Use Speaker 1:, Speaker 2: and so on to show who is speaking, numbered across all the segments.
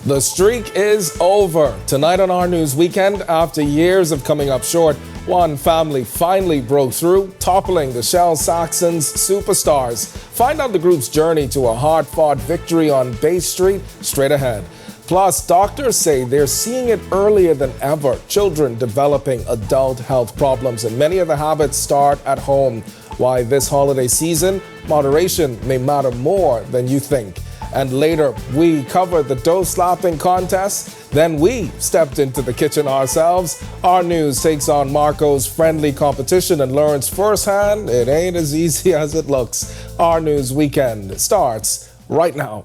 Speaker 1: The streak is over. Tonight on Our News Weekend, after years of coming up short, one family finally broke through, toppling the Shell Saxons superstars. Find out the group's journey to a hard-fought victory on Bay Street straight ahead. Plus, doctors say they're seeing it earlier than ever. Children developing adult health problems, and many of the habits start at home. Why this holiday season, moderation may matter more than you think. And later, we covered the dough slapping contest. Then we stepped into the kitchen ourselves. Our News takes on Marco's friendly competition and learns firsthand it ain't as easy as it looks. Our News Weekend starts right now.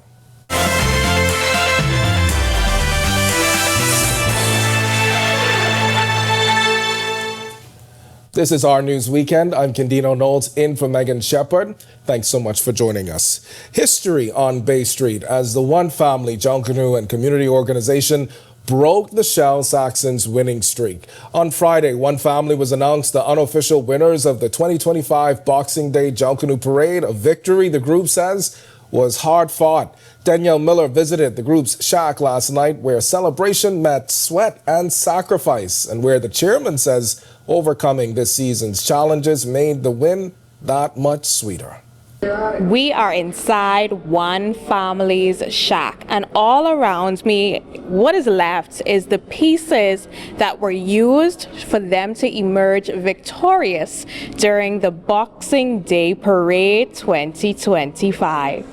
Speaker 1: This is Our News Weekend. I'm Candino Knowles in for Megan Shepard. Thanks so much for joining us. History on Bay Street as the One Family Junkanoo and Community Organization broke the Shell Saxons winning streak. On Friday, One Family was announced the unofficial winners of the 2025 Boxing Day Junkanoo Parade, a victory the group says was hard fought. Danielle Miller visited the group's shack last night where celebration met sweat and sacrifice and where the chairman says overcoming this season's challenges made the win that much sweeter.
Speaker 2: We are inside One Family's shack, and all around me, what is left is the pieces that were used for them to emerge victorious during the Boxing Day Parade 2025.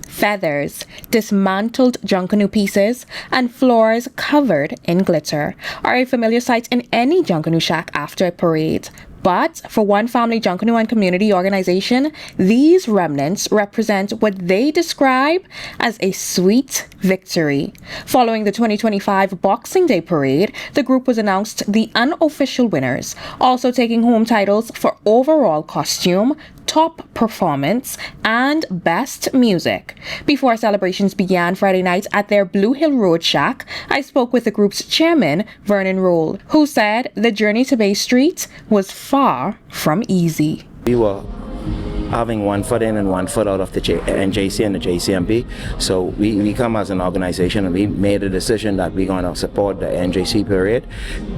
Speaker 2: Feathers, dismantled Junkanoo pieces, and floors covered in glitter are a familiar sight in any Junkanoo shack after a parade. But for One Family Junkanoo and Community Organization, these remnants represent what they describe as a sweet victory. Following the 2025 Boxing Day Parade, the group was announced the unofficial winners, also taking home titles for overall costume, top performance, and best music. Before celebrations began Friday night at their Blue Hill Road shack, I spoke with the group's chairman, Vernon Roll, who said the journey to Bay Street was far from easy.
Speaker 3: We were having one foot in and one foot out of the NJC and the JCMB. So we come as an organization and we made a decision that we're going to support the NJC parade.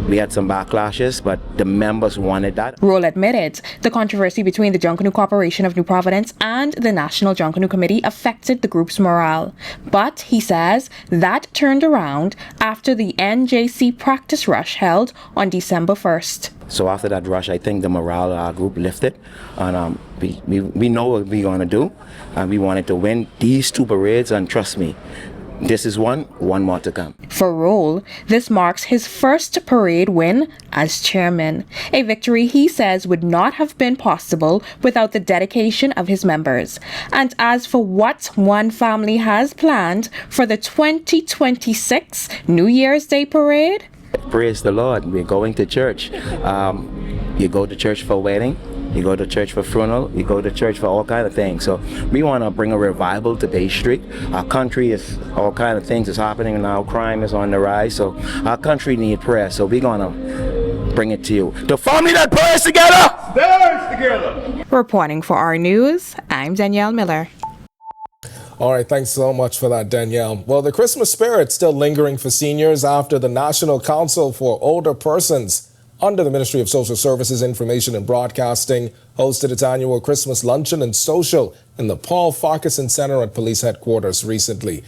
Speaker 3: We had some backlashes, but the members wanted that.
Speaker 2: Roll admitted the controversy between the Junkanoo Corporation of New Providence and the National Junkanoo Committee affected the group's morale. But he says that turned around after the NJC practice rush held on December 1st.
Speaker 3: So after that rush, I think the morale of our group lifted, and we know what we're going to do, and we wanted to win these two parades, and trust me, this is one more to come.
Speaker 2: For Roll, this marks his first parade win as chairman, a victory he says would not have been possible without the dedication of his members. And as for what One Family has planned for the 2026 New Year's Day Parade,
Speaker 3: praise the Lord. We're going to church. You go to church for a wedding, you go to church for funeral, you go to church for all kind of things. So we want to bring a revival to Bay Street. Our country is, all kind of things is happening now. Crime is on the rise. So our country needs prayer. So we're going to bring it to you. The family that prays together, stays together.
Speaker 2: Reporting for Our News, I'm Danielle Miller.
Speaker 1: All right, thanks so much for that, Danielle. Well, the Christmas spirit's still lingering for seniors after the National Council for Older Persons under the Ministry of Social Services, Information and Broadcasting hosted its annual Christmas luncheon and social in the Paul Farquharson Center at Police Headquarters recently.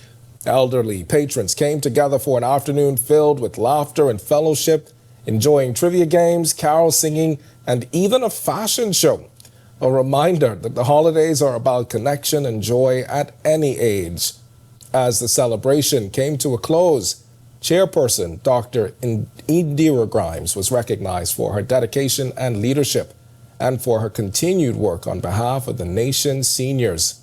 Speaker 1: Elderly patrons came together for an afternoon filled with laughter and fellowship, enjoying trivia games, carol singing, and even a fashion show. A reminder that the holidays are about connection and joy at any age. As the celebration came to a close, Chairperson Dr. Indira Grimes was recognized for her dedication and leadership and for her continued work on behalf of the nation's seniors.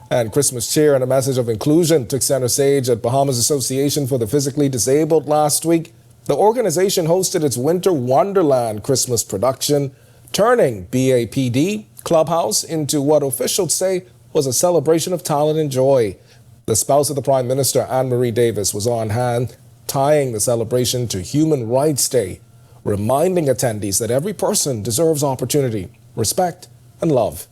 Speaker 1: And Christmas cheer and a message of inclusion took center stage at Bahamas Association for the Physically Disabled last week. The organization hosted its Winter Wonderland Christmas production, turning BAPD Clubhouse into what officials say was a celebration of talent and joy. The spouse of the Prime Minister, Anne-Marie Davis, was on hand, tying the celebration to Human Rights Day, reminding attendees that every person deserves opportunity, respect, and love.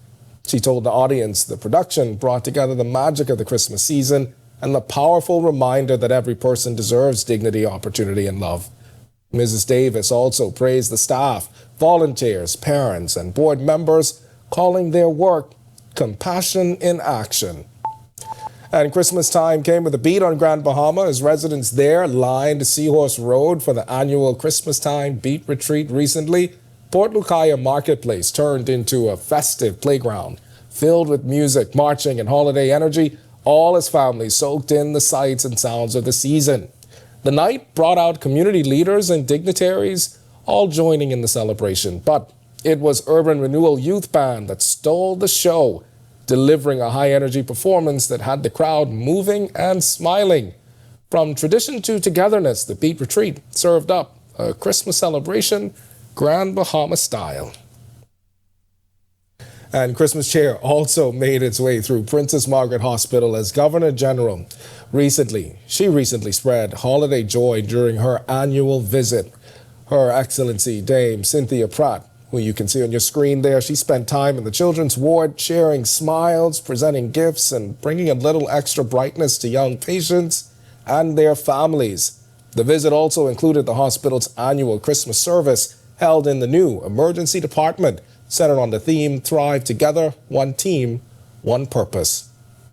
Speaker 1: She told the audience the production brought together the magic of the Christmas season and the powerful reminder that every person deserves dignity, opportunity, and love. Mrs. Davis also praised the staff, volunteers, parents, and board members, calling their work compassion in action. And Christmas time came with a beat on Grand Bahama as residents there lined Seahorse Road for the annual Christmas time beat retreat recently. Port Lucaya Marketplace turned into a festive playground filled with music, marching, and holiday energy, all as families soaked in the sights and sounds of the season. The night brought out community leaders and dignitaries, all joining in the celebration. But it was Urban Renewal Youth Band that stole the show, delivering a high-energy performance that had the crowd moving and smiling. From tradition to togetherness, the Beat Retreat served up a Christmas celebration, Grand Bahama style. And Christmas cheer also made its way through Princess Margaret Hospital as Governor General recently spread holiday joy during her annual visit. Her Excellency Dame Cynthia Pratt, who you can see on your screen there, she spent time in the children's ward sharing smiles, presenting gifts, and bringing a little extra brightness to young patients and their families. The visit also included the hospital's annual Christmas service held in the new emergency department, centered on the theme, Thrive Together, One Team, One Purpose.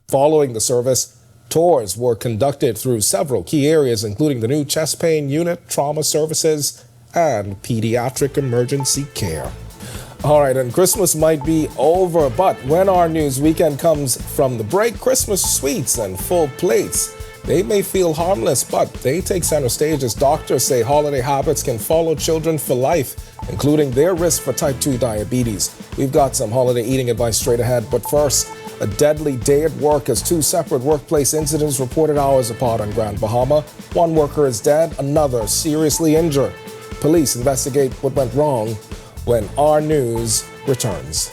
Speaker 1: Following the service, tours were conducted through several key areas, including the new chest pain unit, trauma services, and pediatric emergency care. All right, and Christmas might be over, but when our news weekend comes from the break, Christmas sweets and full plates, they may feel harmless, but they take center stage as doctors say holiday habits can follow children for life, including their risk for type 2 diabetes. We've got some holiday eating advice straight ahead, but first, a deadly day at work as two separate workplace incidents reported hours apart on Grand Bahama. One worker is dead, another seriously injured. Police investigate what went wrong when Our News returns.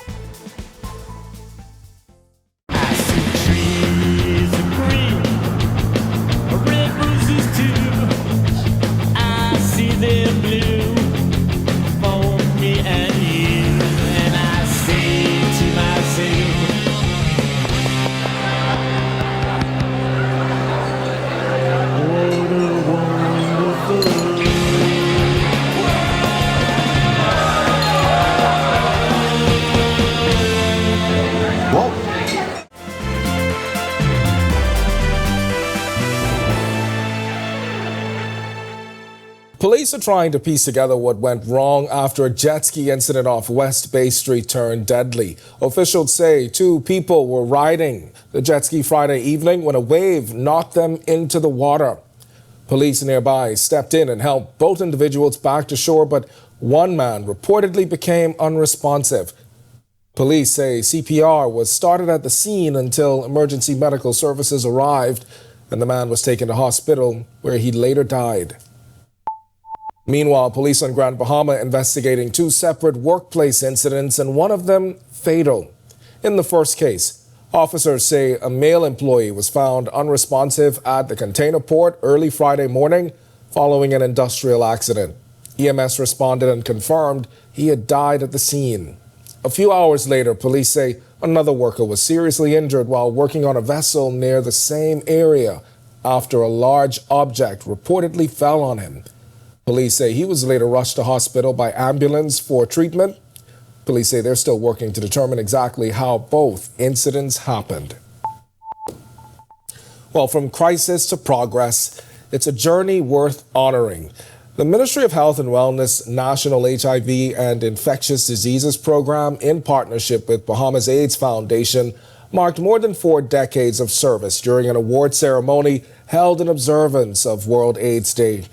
Speaker 1: Police are trying to piece together what went wrong after a jet ski incident off West Bay Street turned deadly. Officials say two people were riding the jet ski Friday evening when a wave knocked them into the water. Police nearby stepped in and helped both individuals back to shore, but one man reportedly became unresponsive. Police say CPR was started at the scene until emergency medical services arrived, and the man was taken to hospital where he later died. Meanwhile, police on Grand Bahama investigating two separate workplace incidents, and one of them fatal. In the first case, officers say a male employee was found unresponsive at the container port early Friday morning following an industrial accident. EMS responded and confirmed he had died at the scene. A few hours later, police say another worker was seriously injured while working on a vessel near the same area after a large object reportedly fell on him. Police say he was later rushed to hospital by ambulance for treatment. Police say they're still working to determine exactly how both incidents happened. Well, from crisis to progress, it's a journey worth honoring. The Ministry of Health and Wellness National HIV and Infectious Diseases Program, in partnership with Bahamas AIDS Foundation, marked more than 4 decades of service during an award ceremony held in observance of World AIDS Day.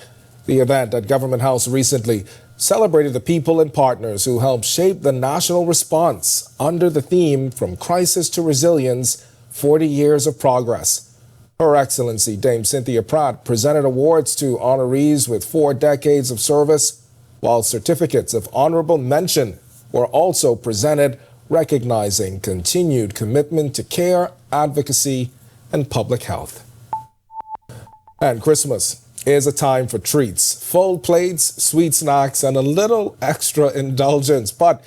Speaker 1: The event at Government House recently celebrated the people and partners who helped shape the national response under the theme From Crisis to Resilience, 40 Years of Progress. Her Excellency Dame Cynthia Pratt presented awards to honorees with 4 decades of service, while certificates of honorable mention were also presented, recognizing continued commitment to care, advocacy, and public health. And Christmas is a time for treats, full plates, sweet snacks, and a little extra indulgence. But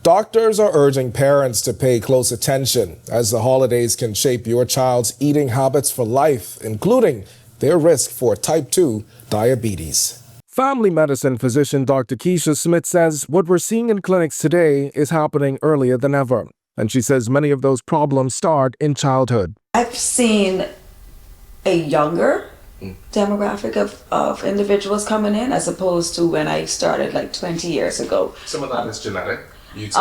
Speaker 1: Doctors are urging parents to pay close attention as the holidays can shape your child's eating habits for life, including their risk for type 2 diabetes. Family medicine physician Dr. Keisha Smith says what we're seeing in clinics today is happening earlier than ever. And she says many of those problems start in childhood.
Speaker 4: I've seen a younger demographic of individuals coming in as opposed to when I started like 20 years ago.
Speaker 1: Some of that is genetic, you'd say?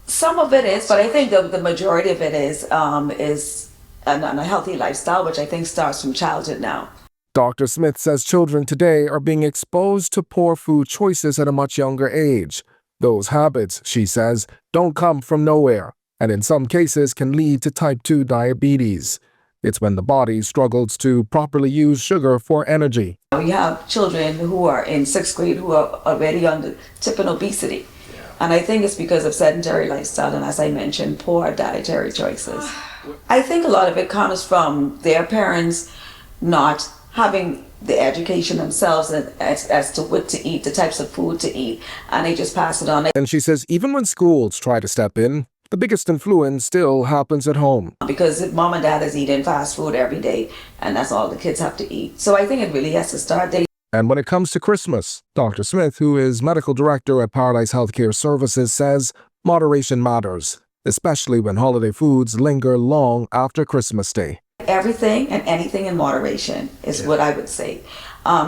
Speaker 4: Some of it is, but I think the majority of it is a healthy lifestyle, which I think starts from childhood now.
Speaker 1: Dr. Smith says children today are being exposed to poor food choices at a much younger age. Those habits, she says, don't come from nowhere, and in some cases can lead to type 2 diabetes. It's when the body struggles to properly use sugar for energy.
Speaker 4: We have children who are in 6th grade who are already on the tip of obesity. And I think it's because of sedentary lifestyle and, as I mentioned, poor dietary choices. I think a lot of it comes from their parents not having the education themselves as to what to eat, the types of food to eat, and they just pass it on.
Speaker 1: And she says even when schools try to step in, the biggest influence still happens at home.
Speaker 4: Because if mom and dad is eating fast food every day, and that's all the kids have to eat. So I think it really has to start there.
Speaker 1: And when it comes to Christmas, Dr. Smith, who is medical director at Paradise Healthcare Services, says moderation matters, especially when holiday foods linger long after Christmas Day.
Speaker 4: Everything and anything in moderation is what I would say.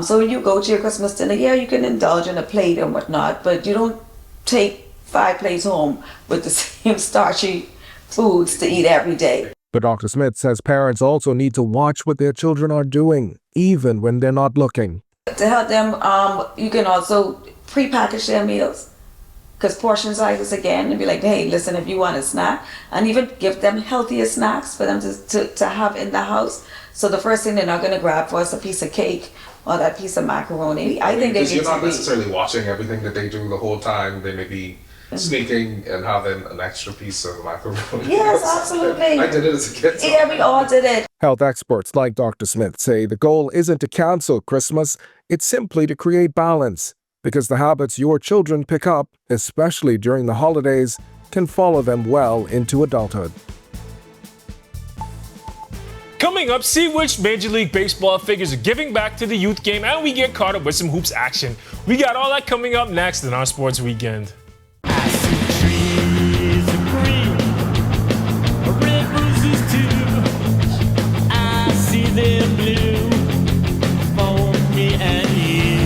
Speaker 4: So when you go to your Christmas dinner, yeah, you can indulge in a plate and whatnot, but you don't take 5 plates home with the same starchy foods to eat every day.
Speaker 1: But Dr. Smith says parents also need to watch what their children are doing, even when they're not looking.
Speaker 4: To help them, you can also pre-package their meals, because portion sizes again, and be like, hey, listen, if you want a snack, and even give them healthier snacks for them to have in the house. So the first thing they're not going to grab for is a piece of cake or that piece of macaroni. I think they need to be.
Speaker 1: Because you're not necessarily watching everything that they do the whole time. They may be sneaking and having an extra piece of macaroni.
Speaker 4: Yes, absolutely.
Speaker 1: I did it as a kid. So.
Speaker 4: Yeah, we all did it.
Speaker 1: Health experts like Dr. Smith say the goal isn't to cancel Christmas, it's simply to create balance, because the habits your children pick up, especially during the holidays, can follow them well into adulthood.
Speaker 5: Coming up, see which Major League Baseball figures are giving back to the youth game, and we get caught up with some hoops action. We got all that coming up next in our Sports Weekend.
Speaker 6: I see trees of green, red roses too. I see them blue for me and you,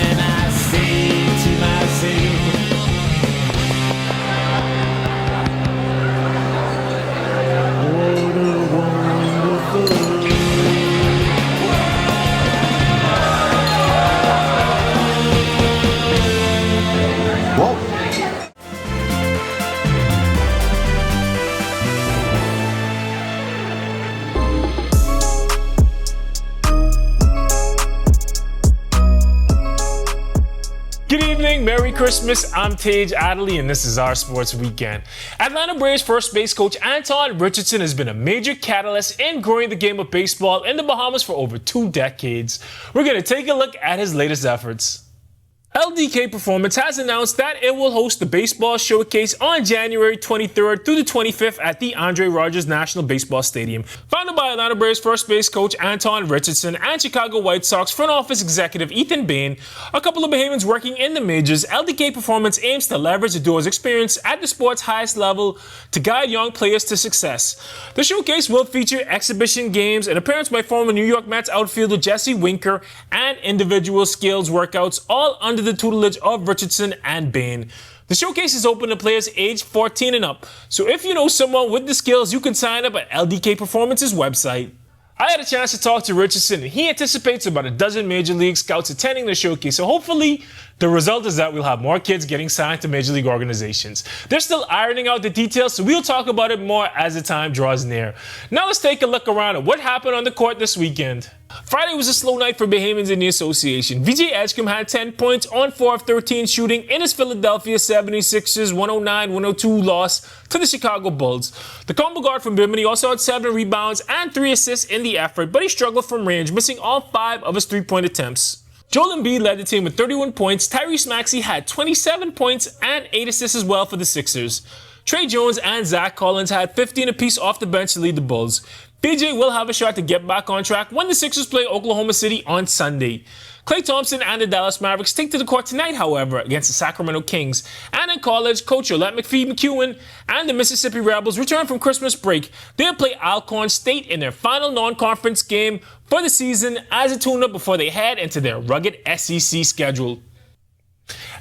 Speaker 6: and I say to myself, what a wonderful world.
Speaker 5: Good evening, Merry Christmas. I'm Tage Adderley, and this is our Sports Weekend. Atlanta Braves first base coach Anton Richardson has been a major catalyst in growing the game of baseball in the Bahamas for over 2 decades. We're going to take a look at his latest efforts. LDK Performance has announced that it will host the Baseball Showcase on January 23rd through the 25th at the Andre Rogers National Baseball Stadium. Founded by Atlanta Braves first base coach Anton Richardson and Chicago White Sox front office executive Ethan Bain, a couple of Bahamians working in the majors, LDK Performance aims to leverage the duo's experience at the sport's highest level to guide young players to success. The showcase will feature exhibition games, an appearance by former New York Mets outfielder Jesse Winker, and individual skills workouts, all under the tutelage of Richardson and Bain. The showcase is open to players aged 14 and up, so if you know someone with the skills, you can sign up at LDK Performance's website. I had a chance to talk to Richardson, and he anticipates about a dozen Major League scouts attending the showcase, so hopefully the result is that we'll have more kids getting signed to Major League organizations. They're still ironing out the details, so we'll talk about it more as the time draws near. Now let's take a look around at what happened on the court this weekend. Friday was a slow night for Bahamians in the association. Vijay Edgecombe had 10 points on 4 of 13 shooting in his Philadelphia 76ers 109-102 loss to the Chicago Bulls. The combo guard from Bimini also had 7 rebounds and 3 assists in the effort, but he struggled from range, missing all 5 of his 3-point attempts. Joel Embiid led the team with 31 points. Tyrese Maxey had 27 points and 8 assists as well for the Sixers. Trey Jones and Zach Collins had 15 apiece off the bench to lead the Bulls. PJ will have a shot to get back on track when the Sixers play Oklahoma City on Sunday. Klay Thompson and the Dallas Mavericks take to the court tonight, however, against the Sacramento Kings. And in college, coach Yolette McPhee-McEwen and the Mississippi Rebels return from Christmas break. They'll play Alcorn State in their final non-conference game for the season as a tune-up before they head into their rugged SEC schedule.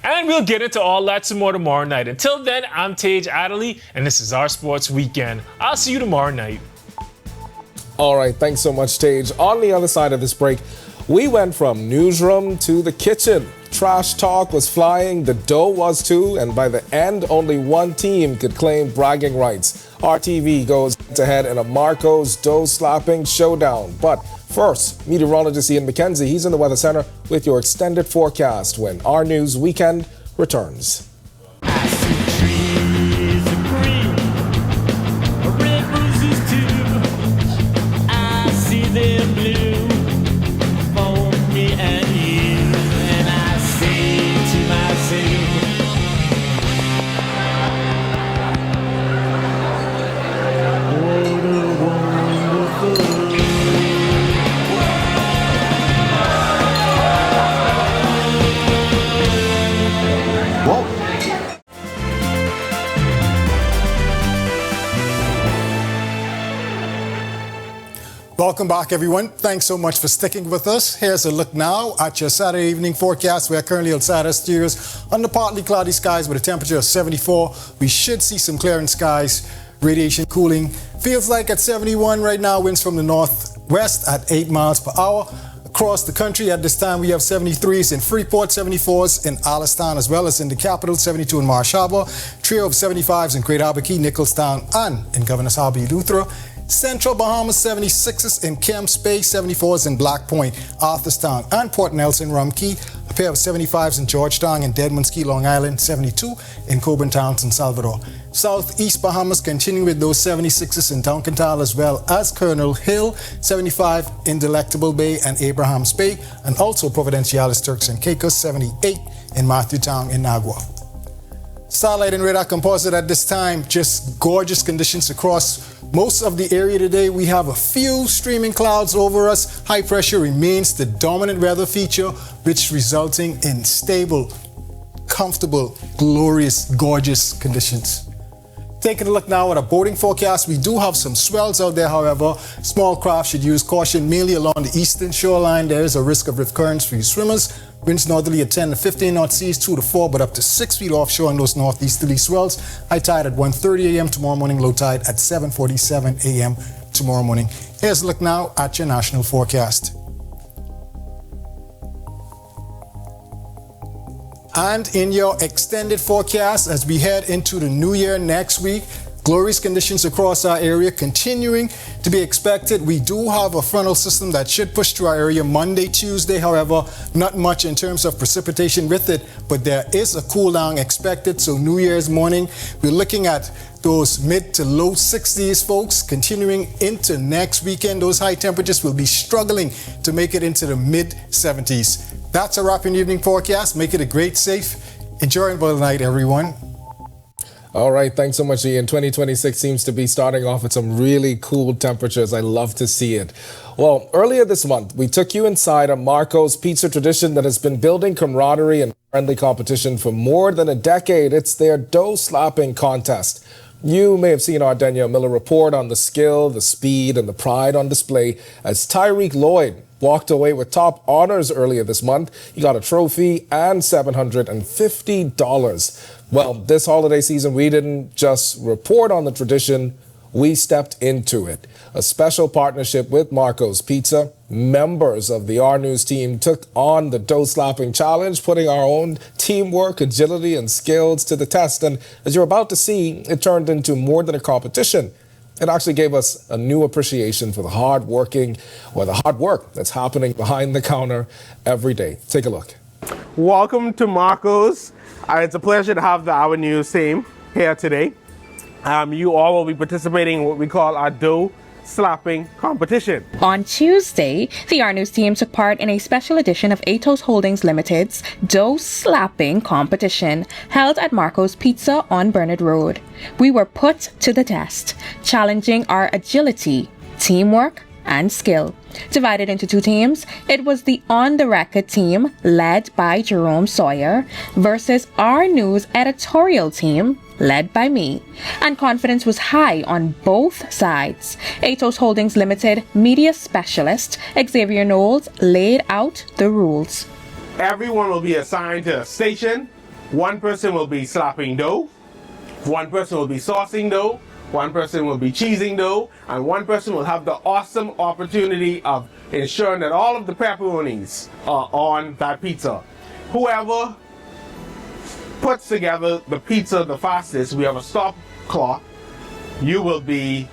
Speaker 5: And we'll get into all that some more tomorrow night. Until then, I'm Tage Adderley, and this is Our Sports Weekend. I'll see you tomorrow night.
Speaker 1: All right, thanks so much, Tage. On the other side of this break, we went from newsroom to the kitchen. Trash talk was flying, the dough was too, and by the end, only one team could claim bragging rights. RTV goes head-to-head in a Marco's dough-slapping showdown. But first, meteorologist Ian McKenzie, he's in the Weather Center with your extended forecast when Our News Weekend returns.
Speaker 6: I see trees of green, red roses too. I see them blue for me and you. And I say to myself, what a wonderful world.
Speaker 7: Welcome back, everyone. Thanks so much for sticking with us. Here's a look now at your Saturday evening forecast. We are currently outside our studios under partly cloudy skies with a temperature of 74. We should see some clearing skies, radiation cooling. Feels like at 71 right now, winds from the northwest at 8 miles per hour. Across the country at this time, we have 73s in Freeport, 74s in Alliston, as well as in the capital, 72 in Marsh Harbor, trio of 75s in Great Harbor Key, Nicholstown, and in Governor's Harbor, Eleuthera. Central Bahamas, 76s in Kemps Bay, 74s in Black Point, Arthurstown, and Port Nelson, Rum Key. A pair of 75s in Georgetown and Deadman's Key, Long Island, 72 in Coburn Town, San Salvador. Southeast Bahamas continue with those 76s in Duncantown as well as Colonel Hill, 75 in Delectable Bay and Abraham's Bay, and also Providenciales, Turks and Caicos, 78 in Matthewtown in Nagua. Starlight and radar composite at this time, just gorgeous conditions across most of the area today. We have a few streaming clouds over us. High pressure remains the dominant weather feature, which resulting in stable, comfortable, glorious, gorgeous conditions. Taking a look now at a boating forecast, we do have some swells out there, however. Small craft should use caution mainly along the eastern shoreline. There is a risk of rift currents for you swimmers. Winds northerly at 10 to 15 knot, seas 2 to 4, but up to 6 feet offshore in those northeasterly swells. High tide at 1:30 a.m. tomorrow morning, low tide at 7:47 a.m. tomorrow morning. Here's a look now at your national forecast. And in your extended forecast, as we head into the new year next week, glorious conditions across our area continuing to be expected. We do have a frontal system that should push through our area Monday, Tuesday. However, not much in terms of precipitation with it, but there is a cool down expected. So New Year's morning, we're looking at those mid to low 60s, folks. Continuing into next weekend, those high temperatures will be struggling to make it into the mid 70s. That's a wrap in evening forecast. Make it a great, safe, enjoyable night, everyone.
Speaker 1: All right, thanks so much, Ian. 2026 seems to be starting off with some really cool temperatures. I love to see it. Well, earlier this month, we took you inside a Marco's pizza tradition that has been building camaraderie and friendly competition for more than a decade. It's their dough slapping contest. You may have seen our Danielle Miller report on the skill, the speed, and the pride on display as Tyreek Lloyd walked away with top honors earlier this month. He got a trophy and $750. Well, this holiday season, we didn't just report on the tradition, we stepped into it. A special partnership with Marco's Pizza. Members of the Our News team took on the dough slapping challenge, putting our own teamwork, agility, and skills to the test. And as you're about to see, it turned into more than a competition. It actually gave us a new appreciation for the hard work that's happening behind the counter every day. Take a look.
Speaker 8: Welcome to Marco's. It's a pleasure to have the Our News team here today. You all will be participating in what we call our dough slapping competition.
Speaker 2: On Tuesday, the Our News team took part in a special edition of Atos Holdings Limited's dough slapping competition held at Marco's Pizza on Bernard Road. We were put to the test, challenging our agility, teamwork, and skill. Divided into two teams, it was the On the Record team, led by Jerome Sawyer, versus Our News editorial team, led by me. And confidence was high on both sides. Atos Holdings Limited media specialist Xavier Knowles laid out the rules.
Speaker 8: Everyone will be assigned to a station. One person will be slapping dough. One person will be saucing dough. One person will be cheesing dough, and one person will have the awesome opportunity of ensuring that all of the pepperonis are on that pizza. Whoever puts together the pizza the fastest, we have a stop clock. You will be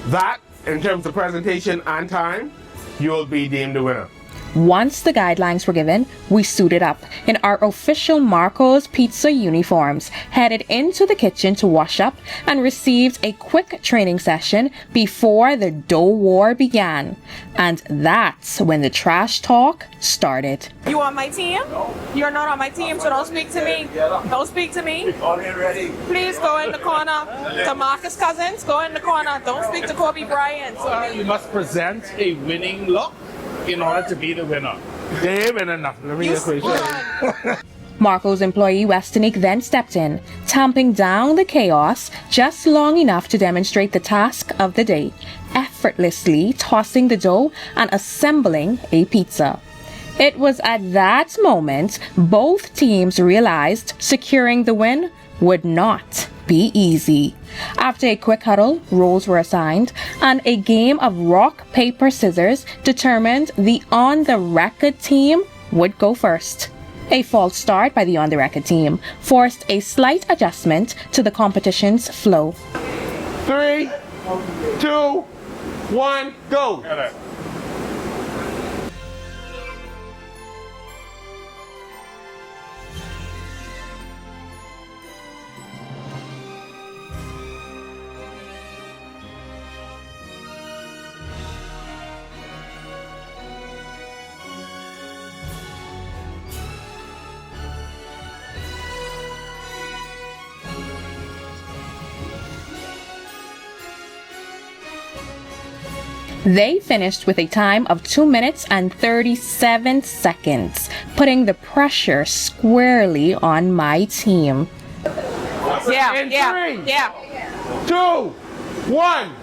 Speaker 8: that in terms of presentation and time. You will be deemed the winner.
Speaker 2: Once the guidelines were given, we suited up in our official Marco's Pizza uniforms, headed into the kitchen to wash up, and received a quick training session before the dough war began. And that's when the trash talk started.
Speaker 9: You on my team? You're not on my team, so don't speak to me. Don't speak to me. Please go in the corner. To Marcus Cousins, go in the corner. Don't speak to Kobe Bryant.
Speaker 6: You must present a winning look in order to be the winner.
Speaker 8: They ain't enough. Let me just
Speaker 2: Marco's employee Westonique then stepped in, tamping down the chaos just long enough to demonstrate the task of the day, effortlessly tossing the dough and assembling a pizza. It was at that moment both teams realized securing the win would not be easy. After a quick huddle, roles were assigned, and a game of rock, paper, scissors determined the On the Record team would go first. A false start by the On the Record team forced a slight adjustment to the competition's flow.
Speaker 8: 3, 2, 1, go.
Speaker 2: They finished with a time of 2 minutes and 37 seconds, putting the pressure squarely on my team.
Speaker 8: In 3, 2, 1.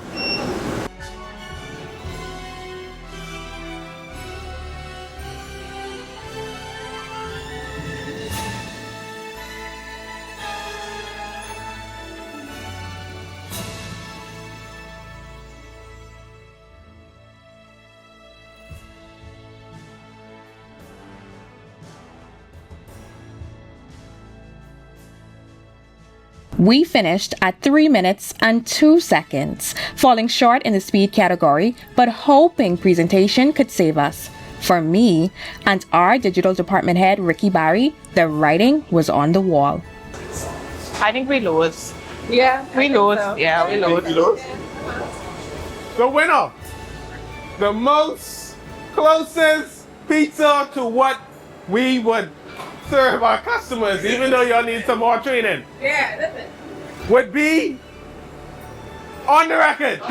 Speaker 2: We finished at 3 minutes and 2 seconds, falling short in the speed category, but hoping presentation could save us. For me and our digital department head, Ricky Barry, the writing was on the wall.
Speaker 9: I think we lose. Yeah, we lose. So. Yeah, we lose.
Speaker 8: The winner, the most closest pizza to what we would serve our customers, even though y'all need some more training.
Speaker 9: Yeah, that's it.
Speaker 8: Would be On the Record.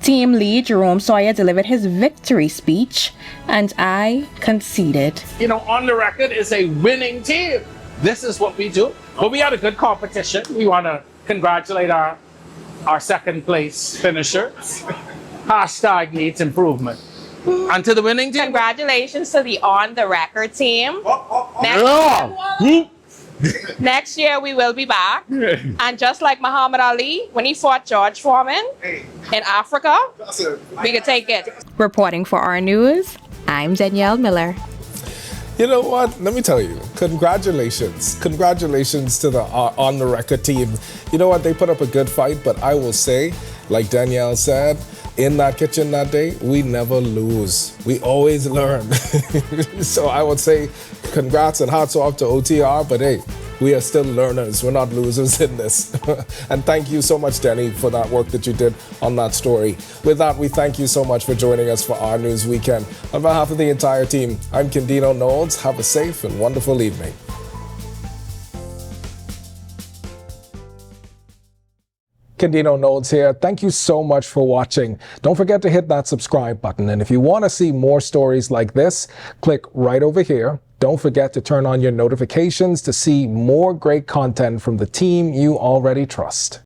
Speaker 2: Team lead Jerome Sawyer delivered his victory speech, and I conceded.
Speaker 6: You know, On the Record is a winning team. This is what we do. But we had a good competition. We want to congratulate our second place finishers. Hashtag needs improvement. And to the winning team.
Speaker 9: Congratulations to the On the Record team. Next year we will be back. And just like Muhammad Ali, when he fought George Foreman in Africa, we could take it.
Speaker 2: Reporting for Our News, I'm Danielle Miller.
Speaker 1: You know what? Let me tell you, congratulations. Congratulations to the On the Record team. You know what? They put up a good fight, but I will say, like Danielle said, in that kitchen that day, we never lose. We always learn. So I would say congrats and hats off to OTR, but hey, We are still learners. We're not losers in this. And thank you so much, Denny, for that work that you did on that story. With that, we thank you so much for joining us for Our News Weekend. On behalf of the entire team, I'm Candido Knowles. Have a safe and wonderful evening. Candido Knowles here. Thank you so much for watching. Don't forget to hit that subscribe button. And if you want to see more stories like this, click right over here. Don't forget to turn on your notifications to see more great content from the team you already trust.